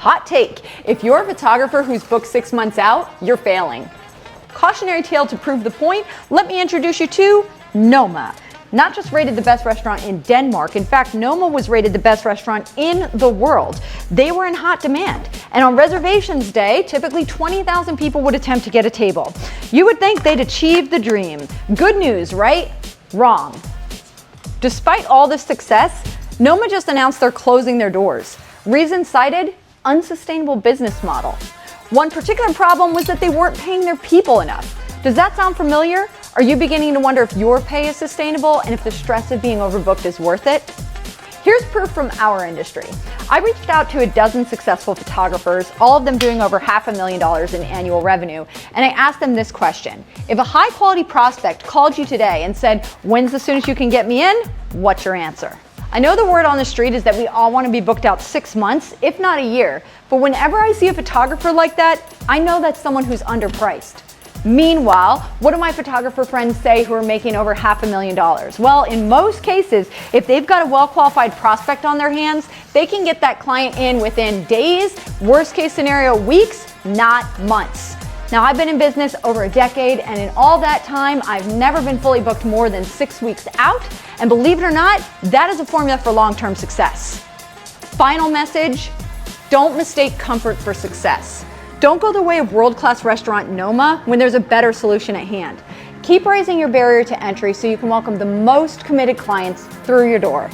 Hot take, if you're a photographer who's booked 6 months out, you're failing. Cautionary tale to prove the point, let me introduce you to Noma. Not just rated the best restaurant in Denmark, in fact, Noma was rated the best restaurant in the world. They were in hot demand. And on reservations day, typically 20,000 people would attempt to get a table. You would think they'd achieved the dream. Good news, right? Wrong. Despite all this success, Noma just announced they're closing their doors. Reason cited, unsustainable business model. One particular problem was that they weren't paying their people enough. Does that sound familiar? Are you beginning to wonder if your pay is sustainable and if the stress of being overbooked is worth it? Here's proof from our industry. I reached out to a dozen successful photographers, all of them doing over $500,000 in annual revenue, and I asked them this question. If a high quality prospect called you today and said, "When's the soonest you can get me in?" What's your answer? I know the word on the street is that we all want to be booked out 6 months, if not a year, but whenever I see a photographer like that, I know that's someone who's underpriced. Meanwhile, what do my photographer friends say who are making over $500,000? Well, in most cases, if they've got a well-qualified prospect on their hands, they can get that client in within days, worst case scenario, weeks, not months. Now, I've been in business over a decade, and in all that time, I've never been fully booked more than 6 weeks out, and believe it or not, that is a formula for long-term success. Final message, don't mistake comfort for success. Don't go the way of world-class restaurant Noma when there's a better solution at hand. Keep raising your barrier to entry so you can welcome the most committed clients through your door.